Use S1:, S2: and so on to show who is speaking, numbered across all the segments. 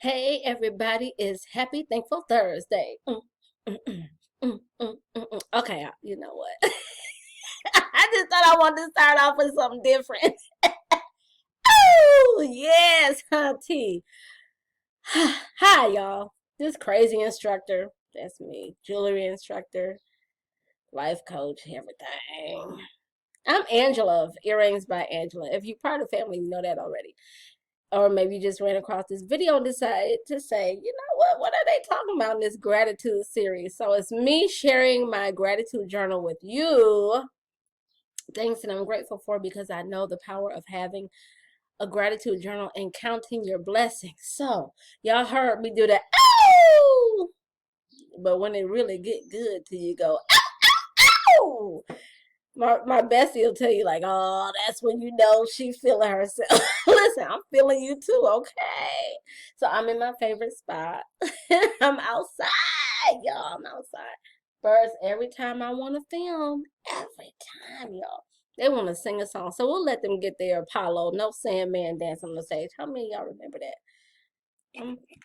S1: Hey, everybody, it's Happy Thankful Thursday. Okay, you know what? I just thought I wanted to start off with something different. Oh, yes, Auntie. Hi, y'all. This crazy instructor, that's me, jewelry instructor, life coach, everything. I'm Angela of Earrings by Angela. If you're part of the family, you know that already. Or maybe you just ran across this video and decided to say, you know what are they talking about in this gratitude series? So it's me sharing my gratitude journal with you, things that I'm grateful for because I know the power of having a gratitude journal and counting your blessings. So y'all heard me do that, ow! But when it really get good to you, go, ow! My bestie will tell you like, oh, that's when you know she feeling herself. Listen, I'm feeling you too, okay? So I'm in my favorite spot. I'm outside, y'all. I'm outside. Birds every time I want to film. Every time, y'all. They want to sing a song. So we'll let them get their Apollo. No Sandman dance on the stage. How many of y'all remember that?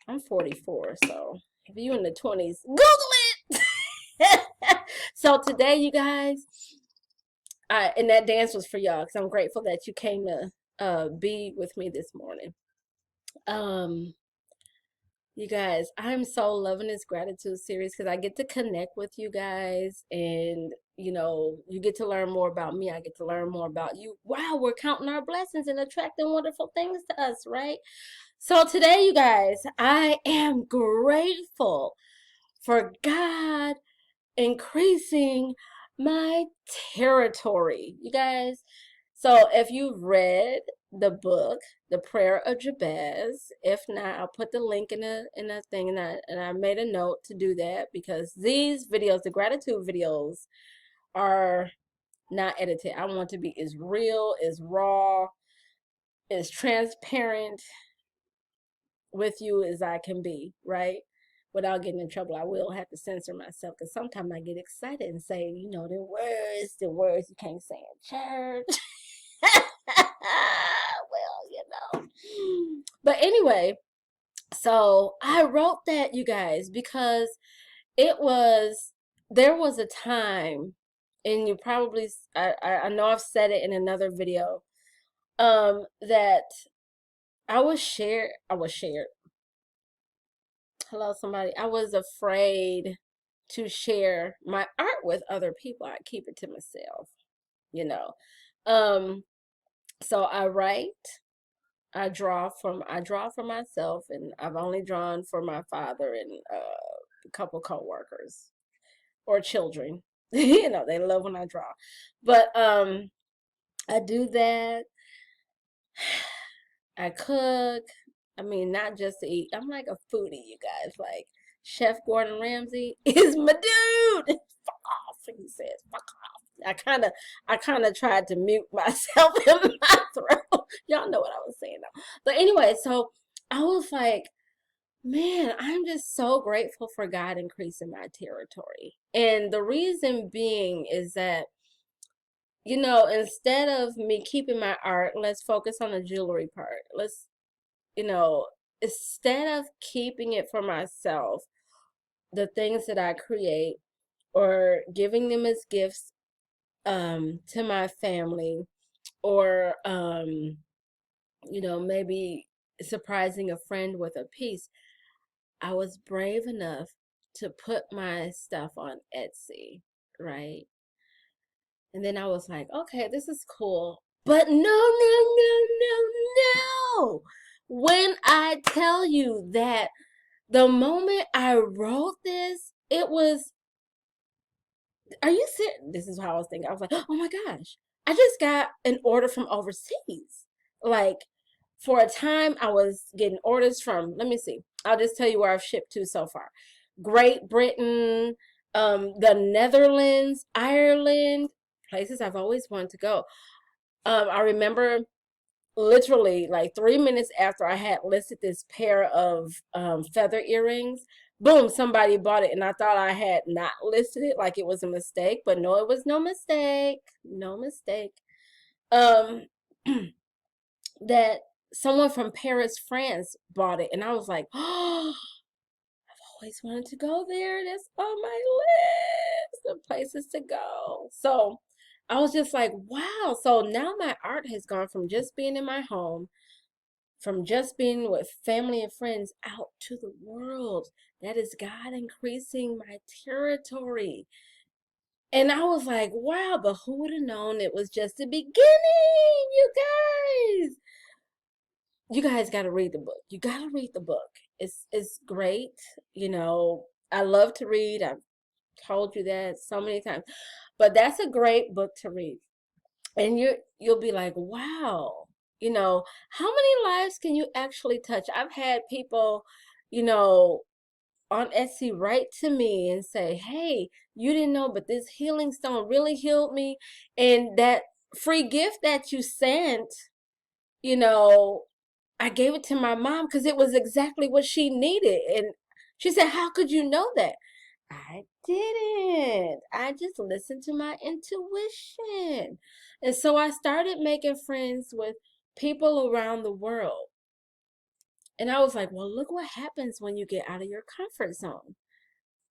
S1: I'm 44, so if you in the 20s, Google it. So today, you guys, and that dance was for y'all because I'm grateful that you came to be with me this morning. Um, you guys, I'm so loving this gratitude series because I get to connect with you guys, and you get to learn more about me. I get to learn more about you. Wow, we're counting our blessings and attracting wonderful things to us, right? So today, you guys, I am grateful for God increasing my territory. You guys, so if you've read the book, The Prayer of Jabez, if not, I'll put the link in a thing, and I made a note to do that because these videos, the gratitude videos, are not edited. I want to be as real, as raw, as transparent with you as I can be, right? Without getting in trouble. I will have to censor myself because sometimes I get excited and say, the words you can't say in church. Well, But anyway, so I wrote that, you guys, because it was, there was a time, and you probably, I know I've said it in another video, that I was shared. Hello, somebody. I was afraid to share my art with other people. I keep it to myself, you know. Um, so I write, I draw for myself, and I've only drawn for my father and a couple coworkers or children. They love when I draw. But I do that. I cook. I mean, not just to eat. I'm like a foodie, you guys. Like Chef Gordon Ramsay is my dude. Fuck off, he says. Fuck off. I kind of tried to mute myself in my throat. Y'all know what I was saying though. But anyway, so I was like, man, I'm just so grateful for God increasing my territory. And the reason being is that, instead of me keeping my art, let's focus on the jewelry part. You know, Instead of keeping it for myself, the things that I create or giving them as gifts to my family, or maybe surprising a friend with a piece, I was brave enough to put my stuff on Etsy, right? And then I was like, okay, this is cool. But no, no, no, no, no. When I tell you that the moment I wrote this, it was, are you serious? This is how I was thinking. I was like, oh my gosh, I just got an order from overseas. Like, for a time, I was getting orders from, let me see, I'll just tell you where I've shipped to so far: Great Britain, the Netherlands, Ireland, places I've always wanted to go. I remember literally like 3 minutes after I had listed this pair of feather earrings, boom, somebody bought it, and I thought I had not listed it, like it was a mistake, but no, it was no mistake. No mistake. Um, that someone from Paris, France bought it, and I was like, oh, always wanted to go there. That's on my list of places to go. So I was just like, wow. So now my art has gone from just being in my home, from just being with family and friends, out to the world. That is God increasing my territory. And I was like, wow, but who would have known it was just the beginning, you guys? You guys got to read the book. You got to read the book. It's great. You know, I love to read. I've told you that so many times. But that's a great book to read. And you'll be like, wow, you know, how many lives can you actually touch? I've had people, you know, on Etsy write to me and say, hey, you didn't know, but this healing stone really healed me. And that free gift that you sent, you know, I gave it to my mom because it was exactly what she needed. And she said, how could you know that? I didn't. I just listened to my intuition. And so I started making friends with people around the world. And I was like, well, look what happens when you get out of your comfort zone.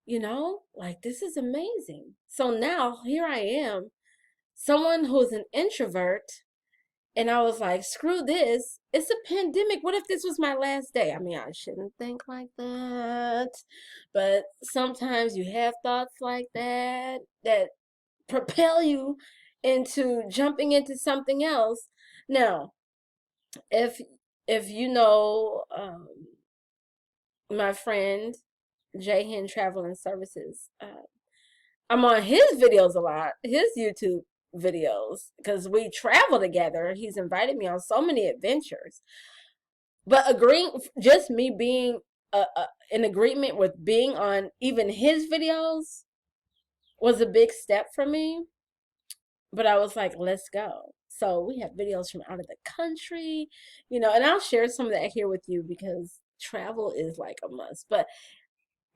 S1: You know, like this is amazing. So now here I am, someone who's an introvert. And I was like, screw this. It's a pandemic. What if this was my last day? I mean, I shouldn't think like that. But sometimes you have thoughts like that that propel you into jumping into something else. Now, if if you know my friend Jay Hen Travel and Services, I'm on his videos a lot, his YouTube videos, because we travel together. He's invited me on so many adventures. But agreeing, just me being in agreement with being on even his videos was a big step for me. But I was like, let's go. So we have videos from out of the country, you know, and I'll share some of that here with you because travel is like a must. But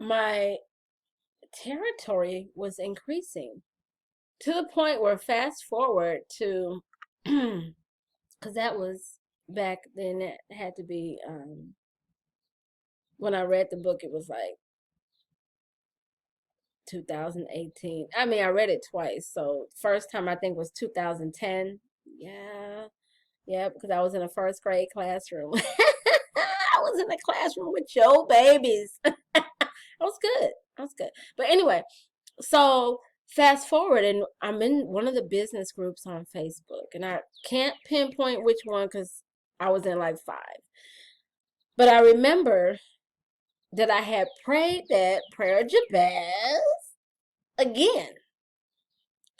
S1: my territory was increasing to the point where fast forward to because that was back then, it had to be when I read the book, it was like 2018. I mean, I read it twice. So first time I think was 2010. Yeah. Yeah, because I was in a first grade classroom. I was in a classroom with your babies. I was good. I was good. But anyway, so fast forward, and I'm in one of the business groups on Facebook, and I can't pinpoint which one because I was in like five. But I remember that I had prayed that prayer of Jabez again.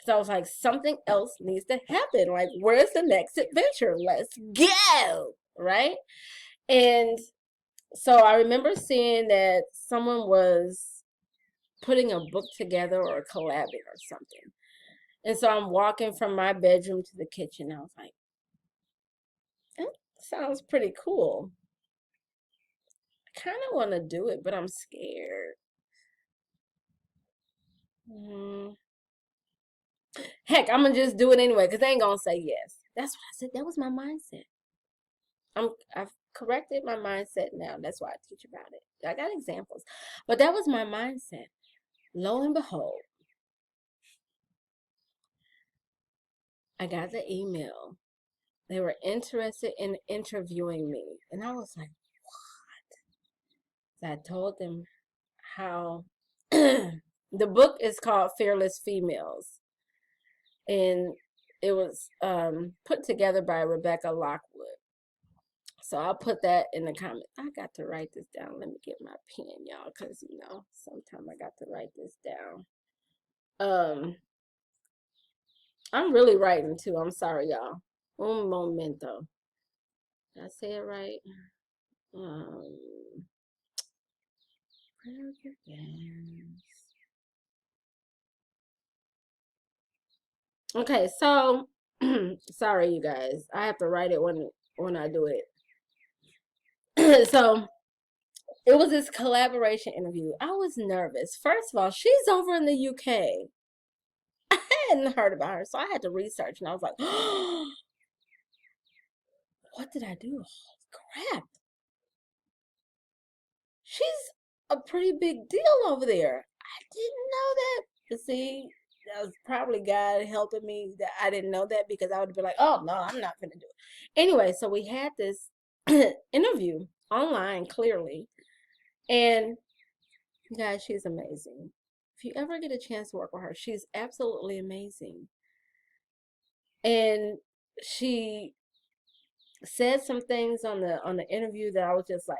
S1: So I was like, something else needs to happen. Like, where's the next adventure? Let's go. Right? And so I remember seeing that someone was putting a book together or collabing or something. And so I'm walking from my bedroom to the kitchen. I was like, that sounds pretty cool. I kind of want to do it, but I'm scared. Mm. Heck, I'm gonna just do it anyway because they ain't gonna say yes. That's what I said. That was my mindset. I've corrected my mindset now. That's why I teach about it. I got examples, but that was my mindset. Lo and behold, I got the email. They were interested in interviewing me, and I was like, so I told them how the book is called Fearless Females, and it was put together by Rebecca Lockwood. So I'll put that in the comment. I got to write this down. Let me get my pen, y'all, because you know, sometime I got to write this down. I'm really writing too. I'm sorry, y'all. Un momento. Did I say it right? Um, okay, so sorry, you guys. I have to write it when I do it. So it was this collaboration interview. I was nervous. First of all, she's over in the UK. I hadn't heard about her, so I had to research, and I was like, what did I do? crap, she's a pretty big deal over there. I didn't know that. But see, that was probably God helping me that I didn't know that, because I would be like, oh no, I'm not gonna do it. Anyway, so we had this interview online, clearly. And guys, she's amazing. If you ever get a chance to work with her, she's absolutely amazing. And she said some things on the interview that I was just like,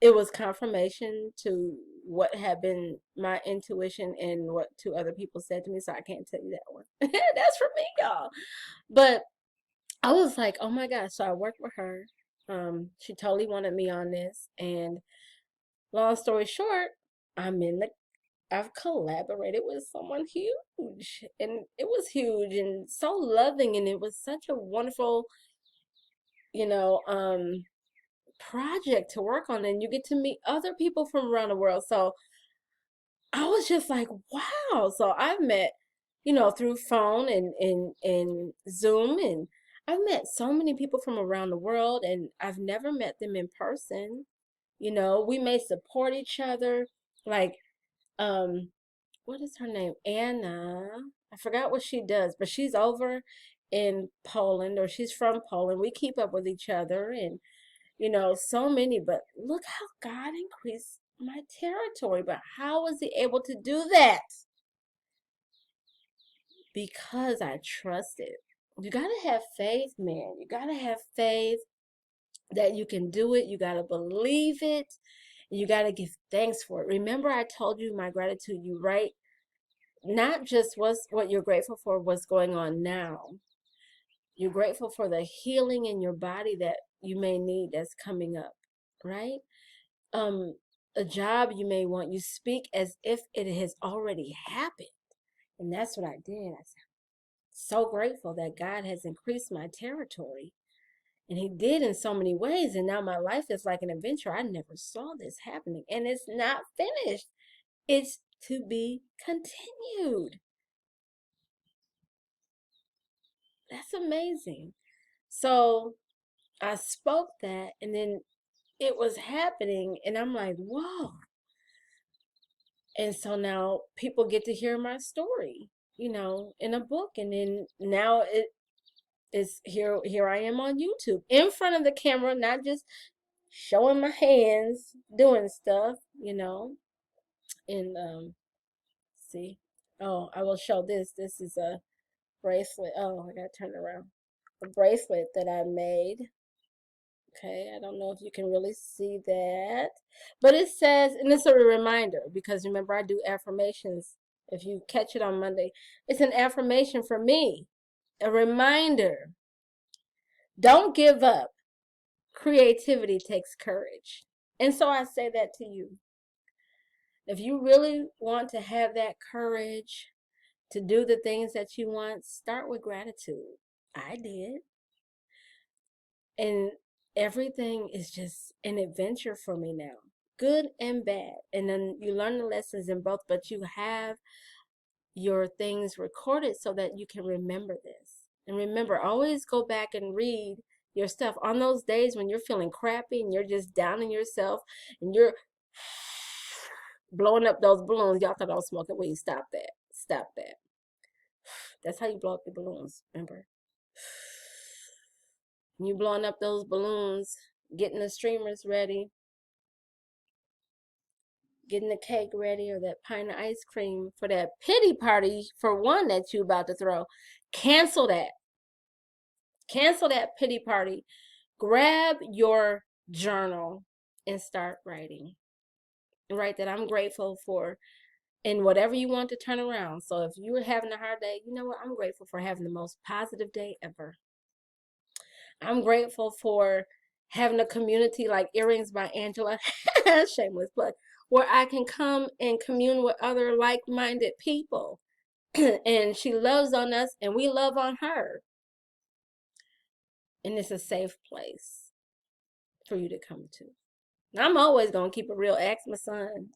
S1: it was confirmation to what had been my intuition and what two other people said to me. So I can't tell you that one. That's for me, y'all. But I was like, oh my gosh. So I worked with her. She totally wanted me on this. And long story short, I've collaborated with someone huge. And it was huge and so loving. And it was such a wonderful, you know, project to work on, and you get to meet other people from around the world. So I was just like, wow. So I've met, through phone and Zoom, and I've met so many people from around the world, and I've never met them in person. We may support each other. Like, um, what is her name? Anna. I forgot what she does, but she's over in Poland, or she's from Poland. We keep up with each other, and so many. But look how God increased my territory. But how was he able to do that? Because I trusted. You got to have faith, man. You got to have faith that you can do it. You got to believe it. And you got to give thanks for it. Remember, I told you my gratitude. You write not just what you're grateful for, what's going on now. You're grateful for the healing in your body that you may need that's coming up, right? um a job you may want, you speak as if it has already happened. And that's what I did. I said, so grateful that God has increased my territory, and he did in so many ways. And now my life is like an adventure. I never saw this happening, and it's not finished. It's to be continued. That's amazing. So I spoke that, and then it was happening, and I'm like, whoa. And so now people get to hear my story, in a book. And then now it is here I am on YouTube in front of the camera, not just showing my hands doing stuff, and see. Oh, I will show this. This is a bracelet. Oh, I gotta turn it around. A bracelet that I made. Okay, I don't know if you can really see that, but it says, and it's a reminder, because remember, I do affirmations. If you catch it on Monday, it's an affirmation for me, a reminder. Don't give up. Creativity takes courage. And so I say that to you. If you really want to have that courage to do the things that you want, start with gratitude. I did. And everything is just an adventure for me now, good and bad. And then you learn the lessons in both, but you have your things recorded so that you can remember this. And remember, always go back and read your stuff on those days when you're feeling crappy and you're just down in yourself and you're blowing up those balloons. Y'all thought I was smoking weed. Stop that. Stop that. That's how you blow up the balloons, remember? You blowing up those balloons, getting the streamers ready, getting the cake ready, or that pint of ice cream for that pity party for one that you about to throw. Cancel that. Cancel that pity party. Grab your journal and start writing. Write that I'm grateful for, and whatever you want to turn around. So if you were having a hard day, you know what? I'm grateful for having the most positive day ever. I'm grateful for having a community like Earrings by Angela, shameless plug, where I can come and commune with other like-minded people. And she loves on us and we love on her. And it's a safe place for you to come to. I'm always going to keep it real. Ask my son.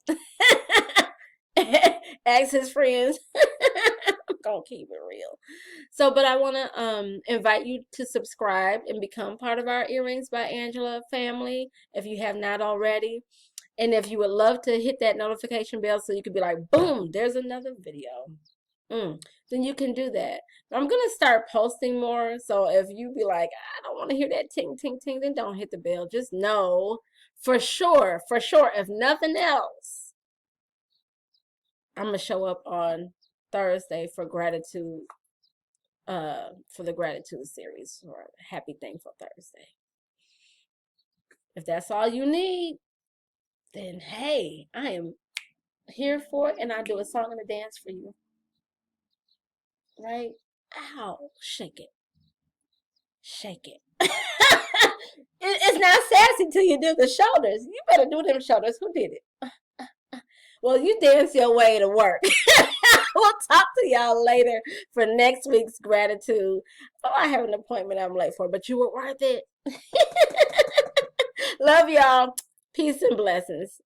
S1: Ask his friends. gonna keep it real. So, but I want to invite you to subscribe and become part of our Earrings by Angela family if you have not already. And if you would love to hit that notification bell so you could be like, boom, there's another video. Then you can do that. I'm going to start posting more. So if you be like, I don't want to hear that ting, ting, ting, then don't hit the bell. Just know for sure, if nothing else, I'm going to show up on Thursday for gratitude, for the gratitude series or Happy Thankful Thursday. If that's all you need, then hey, I am here for it, and I'll do a song and a dance for you. Right? Ow, shake it. Shake it. It's not sassy till you do the shoulders. You better do them shoulders. Who did it? Well, you dance your way to work. We'll talk to y'all later for next week's gratitude. Oh, I have an appointment I'm late for, but you were worth it. Love y'all. Peace and blessings.